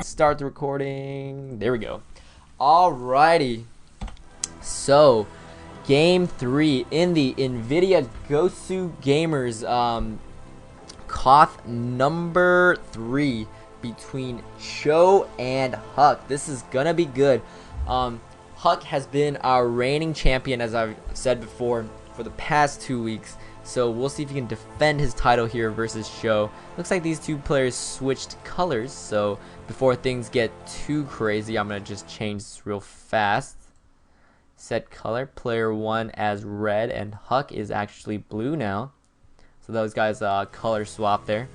start the recording. There we go. Alrighty. So, game 3 in the NVIDIA GosuGamers KOTH number 3 between Sjow and Huck. This is gonna be good. Huck has been our reigning champion, as I've said before, for the past 2 weeks. So we'll see if he can defend his title here versus Sjow. Looks like these two players switched colors, so before things get too crazy, I'm going to just change this real fast. Set color, player 1 as red, and Huck is actually blue now. So those guys color swap there.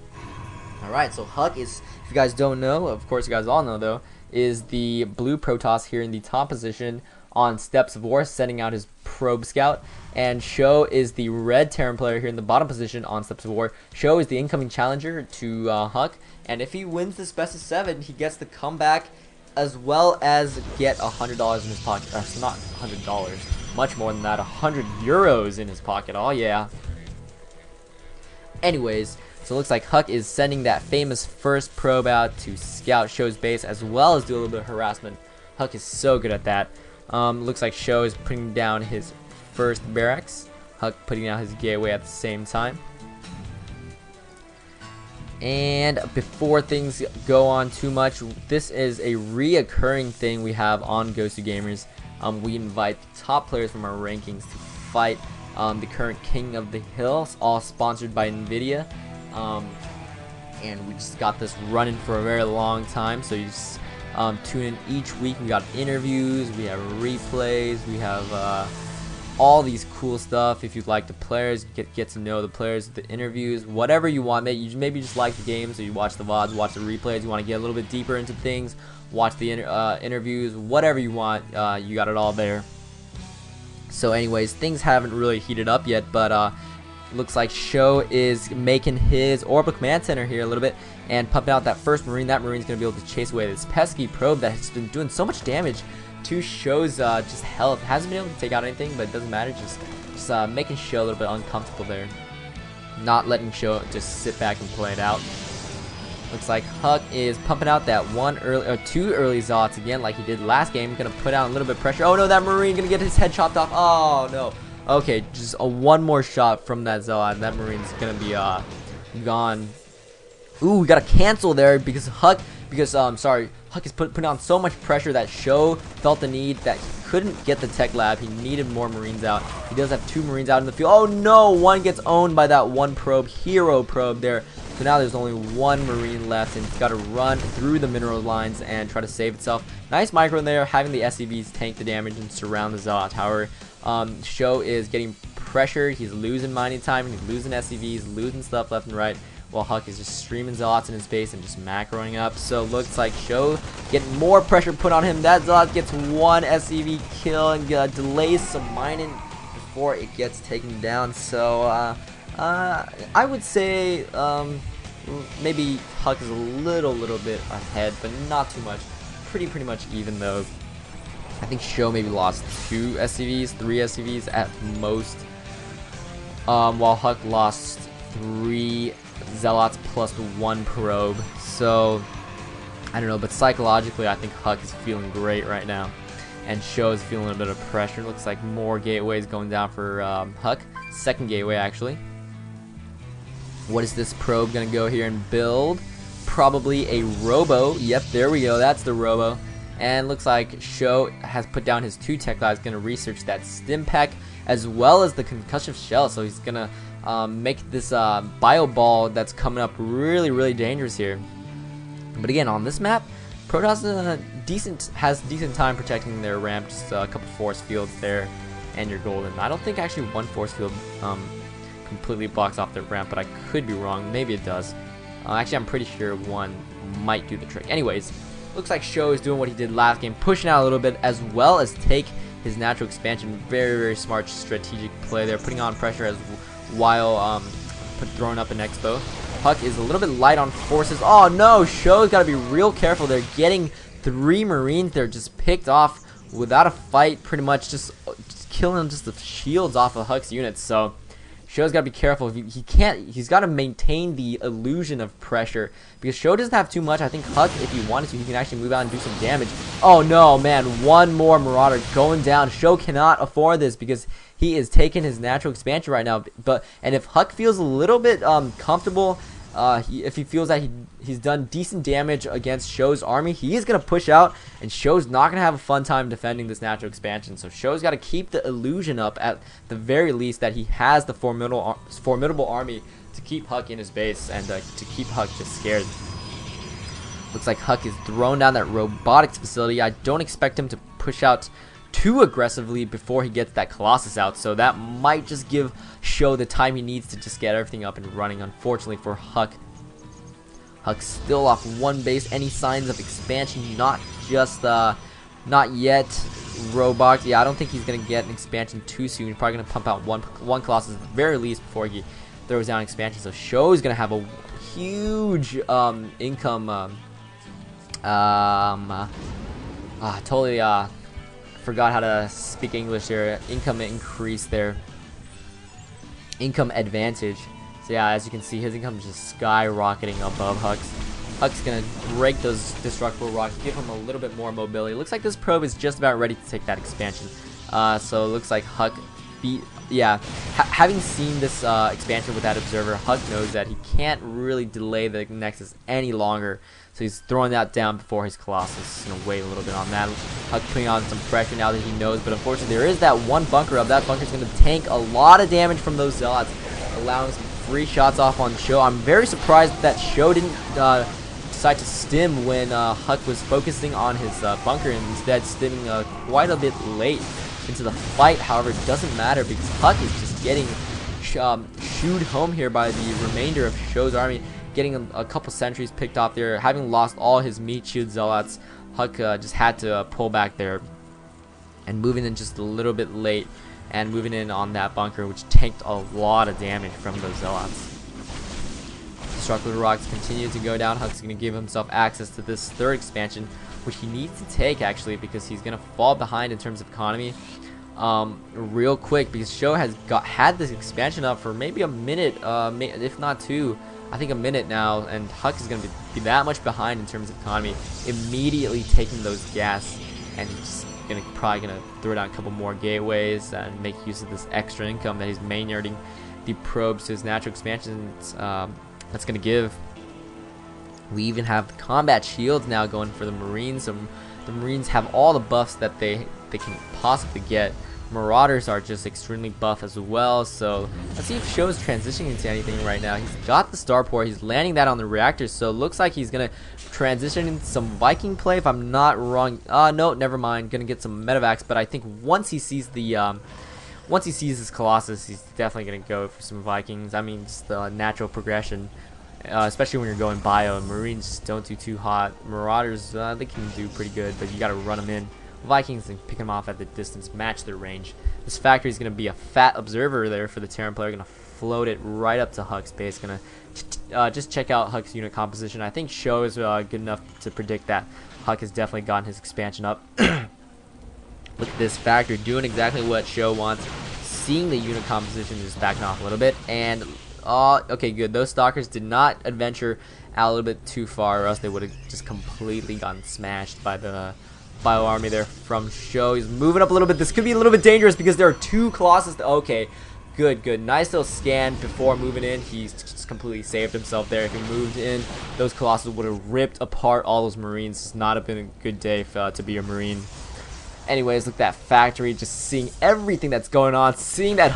Alright, so Huck is, if you guys don't know, of course you guys all know though, is the blue Protoss here in the top position on Steps of War, sending out his probe scout, and Sjow is the red Terran player here in the bottom position on Steps of War. Sjow is the incoming challenger to Huck, and if he wins this best of 7, he gets the comeback as well as get $100 in his pocket. Not $100, much more than that, 100 euros in his pocket. Oh yeah. Anyways, so it looks like Huck is sending that famous first probe out to scout Sjow's base as well as do a little bit of harassment. Huck is so good at that. Looks like Sjow is putting down his first barracks. Huck putting down his gateway at the same time. And before things go on too much, this is a reoccurring thing we have on GosuGamers. We invite top players from our rankings to fight the current King of the Hills, all sponsored by NVIDIA. And we just got this running for a very long time, so you just tune in each week. We got interviews, we have replays, we have all these cool stuff. If you like the players, get to know the players, the interviews, whatever you want. Maybe just like the game, so you watch the VODs, watch the replays. You want to get a little bit deeper into things, watch the interviews, whatever you want. You got it all there. So anyways, things haven't really heated up yet, but looks like Sjow is making his orbital command center here a little bit and pumping out that first marine. That marine's going to be able to chase away this pesky probe that has been doing so much damage to Sjow's just health. Hasn't been able to take out anything, but it doesn't matter. Just making Sjow a little bit uncomfortable there. Not letting Sjow just sit back and play it out. Looks like Huck is pumping out that two early Zots again like he did last game. Going to put out a little bit of pressure. Oh no, that marine going to get his head chopped off. Oh no. Okay, just one more shot from that Zod, and that marine's gonna be gone. Ooh, we got to cancel there because Huck is putting on so much pressure that Sjow felt the need that he couldn't get the tech lab. He needed more marines out. He does have 2 marines out in the field. Oh no, one gets owned by that one probe, hero probe there. So now there's only 1 marine left, and it's got to run through the mineral lines and try to save itself. Nice micro there, having the SCVs tank the damage and surround the Zod. However, Sjow is getting pressured. He's losing mining time, he's losing SCVs, losing stuff left and right, while Huck is just streaming Zealots in his base and just macroing up. So looks like Sjow getting more pressure put on him. That Zealot gets 1 SCV kill and delays some mining before it gets taken down. So I would say maybe Huck is a little bit ahead, but not too much. Pretty much even though. I think Sjow maybe lost 2 SCVs, 3 SCVs at most, while Huck lost 3 Zealots plus 1 probe. So I don't know, but psychologically I think Huck is feeling great right now, and Sjow is feeling a bit of pressure. Looks like more gateways going down for Huck. Second gateway actually. What is this probe gonna go here and build? Probably a robo. Yep, there we go. That's the robo. And looks like Sjow has put down his 2 tech labs, going to research that stim pack as well as the concussive shell. So he's going to make this bio ball that's coming up really dangerous here. But again, on this map, Protoss has decent time protecting their ramp. Just a couple force fields there, and you're golden. I don't think actually 1 force field completely blocks off their ramp, but I could be wrong. Maybe it does. Actually, I'm pretty sure 1 might do the trick. Anyways. Looks like Sjow is doing what he did last game, pushing out a little bit as well as take his natural expansion. Very smart strategic play there, putting on pressure as while throwing up an expo. Huck is a little bit light on forces. Oh no, Sjow's got to be real careful. They're getting 3 marines. They're just picked off without a fight, pretty much just killing just the shields off of Huck's units. So Sjo's got to be careful. He can't. He's got to maintain the illusion of pressure because Sjow doesn't have too much. I think Huck, if he wanted to, he can actually move out and do some damage. Oh no, man! One more Marauder going down. Sjow cannot afford this because he is taking his natural expansion right now. And if Huck feels a little bit comfortable, if he feels that he's done decent damage against Sjow's army, he is gonna push out, and Sjow's not gonna have a fun time defending this natural expansion. So Sjow's got to keep the illusion up at the very least that he has the formidable army to keep Huck in his base and to keep Huck just scared. Looks like Huck is thrown down that robotics facility. I don't expect him to push out too aggressively before he gets that Colossus out, so that might just give Sjow the time he needs to just get everything up and running. Unfortunately for Huck, Huck's still off one base. Any signs of expansion? Not yet. Robot, yeah, I don't think he's gonna get an expansion too soon. He's probably gonna pump out one Colossus at the very least before he throws down expansion. So Sjow is gonna have a huge income. Totally forgot how to speak English there. Income increase there. Income advantage. So yeah, as you can see, his income is just skyrocketing above Huck's. Huck's gonna break those destructible rocks, give him a little bit more mobility. Looks like this probe is just about ready to take that expansion. So it looks like Huck having seen this expansion with that observer, Huck knows that he can't really delay the Nexus any longer. So he's throwing that down before his Colossus. He's gonna wait a little bit on that. Huck putting on some pressure now that he knows, but unfortunately there is that one bunker up. That bunker's gonna tank a lot of damage from those Zealots, allowing some free shots off on Sjow. I'm very surprised that Sjow didn't decide to stim when Huck was focusing on his bunker, and instead stimming quite a bit late into the fight. However, it doesn't matter because Huck is just getting shooed home here by the remainder of Sjow's army, getting a couple sentries picked off there. Having lost all his meat shield Zealots, Huck just had to pull back there and moving in just a little bit late and moving in on that bunker, which tanked a lot of damage from those Zealots. Destructible rocks continue to go down. Huck's going to give himself access to this third expansion, which he needs to take actually because he's going to fall behind in terms of economy real quick, because Sjow has had this expansion up for maybe a minute, if not two. I think a minute now, and Huck is going to be that much behind in terms of economy, immediately taking those gas, and he's just probably going to throw down a couple more gateways and make use of this extra income that he's mainyarding the probes to his natural expansions. That's going to give. We even have the combat shields now going for the Marines. So the Marines have all the buffs that they can possibly get. Marauders are just extremely buff as well. So let's see if Sjow is transitioning into anything right now. He's got the starport. He's landing that on the reactors. So it looks like he's going to transition into some Viking play, if I'm not wrong. No, never mind. Going to get some medevacs. But I think once he sees his Colossus, he's definitely going to go for some Vikings. I mean, just the natural progression. Especially when you're going bio, and Marines don't do too hot. Marauders, they can do pretty good, but you got to run them in. Vikings can pick them off at the distance, match their range. This factory is going to be a fat observer there for the Terran player. Going to float it right up to Huck's base. Going to just check out Huck's unit composition. I think Sjow is good enough to predict that Huck has definitely gotten his expansion up. Look at this factory doing exactly what Sjow wants. Seeing the unit composition, just backing off a little bit, and okay, good. Those stalkers did not adventure out a little bit too far, or else they would have just completely gotten smashed by the bio army there from Sjow. He's moving up a little bit. This could be a little bit dangerous because there are two Colossus. Okay, good. Nice little scan before moving in. He's just completely saved himself there. If he moved in, those Colossus would have ripped apart all those Marines. It's not have been a good day to be a Marine. Anyways, look at that factory, just seeing everything that's going on, seeing that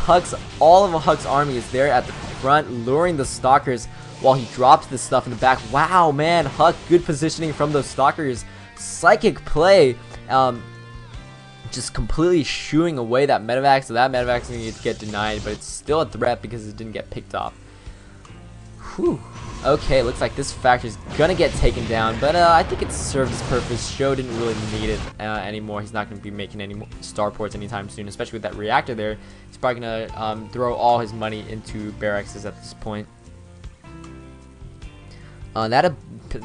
all of Huck's army is there at the front, luring the stalkers while he drops this stuff in the back. Wow, man, Huck, good positioning from those stalkers. Psychic play, just completely shooing away that medevac, so that medevac is going to get denied, but it's still a threat because it didn't get picked off. Whew. Okay, looks like this factory is going to get taken down, but I think it served its purpose. Sjow didn't really need it anymore. He's not going to be making any more starports anytime soon, especially with that reactor there. He's probably going to throw all his money into barracks at this point. That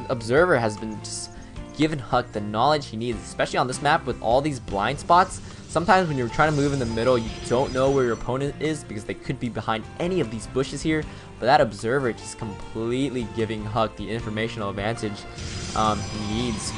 observer has been just giving Huck the knowledge he needs, especially on this map with all these blind spots. Sometimes when you're trying to move in the middle, you don't know where your opponent is because they could be behind any of these bushes here. But that observer just completely giving Huck the informational advantage he needs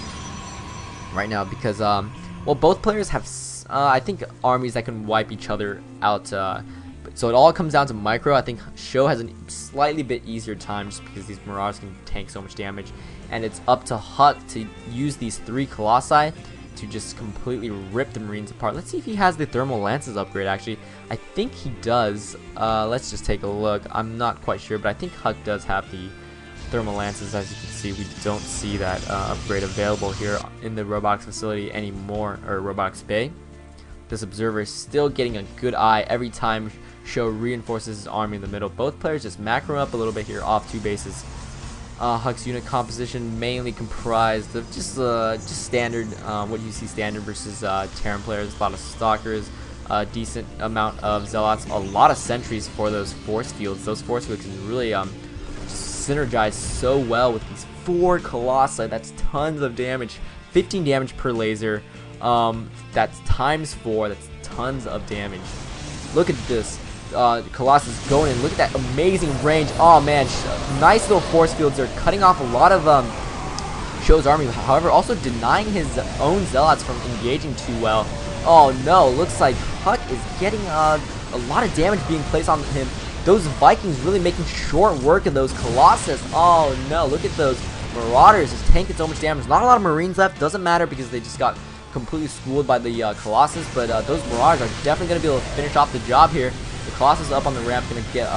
right now because, well, both players have, I think, armies that can wipe each other out. So it all comes down to micro. I think Sjow has a slightly bit easier time just because these Marauders can tank so much damage. And it's up to Huck to use these 3 Colossi to just completely rip the Marines apart. Let's see if he has the Thermal Lances upgrade, actually. I think he does. Let's just take a look. I'm not quite sure, but I think Huck does have the Thermal Lances. As you can see, we don't see that upgrade available here in the robotics facility anymore, or robotics bay. This observer is still getting a good eye every time Sjow reinforces his army in the middle. Both players just macro up a little bit here off 2 bases. Huck's unit composition mainly comprised of just standard, what you see standard versus Terran players. A lot of stalkers, a decent amount of zealots, a lot of sentries for those force fields. Those force fields can really just synergize so well with these 4 Colossi. That's tons of damage. 15 damage per laser. That's times 4. That's tons of damage. Look at this. Colossus going in. Look at that amazing range. Oh man, nice little force fields. They're cutting off a lot of Sjow's army, however also denying his own zealots from engaging too well. Oh no, looks like Huck is getting a lot of damage being placed on him. Those Vikings really making short work of those Colossus. Oh no, look at those Marauders just tanking so much damage. Not a lot of Marines left. Doesn't matter because they just got completely schooled by the Colossus, but those Marauders are definitely going to be able to finish off the job here. The Colossus up on the ramp going to get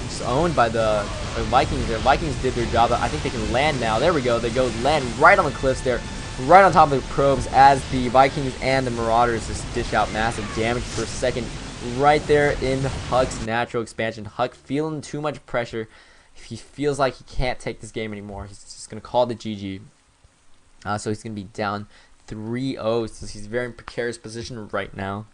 just owned by the Vikings. The Vikings did their job. I think they can land now. There we go. They go land right on the cliffs there, right on top of the probes as the Vikings and the Marauders just dish out massive damage per second right there in Huck's natural expansion. Huck feeling too much pressure. He feels like he can't take this game anymore. He's just going to call the GG. So he's going to be down 3-0. So he's very in precarious position right now.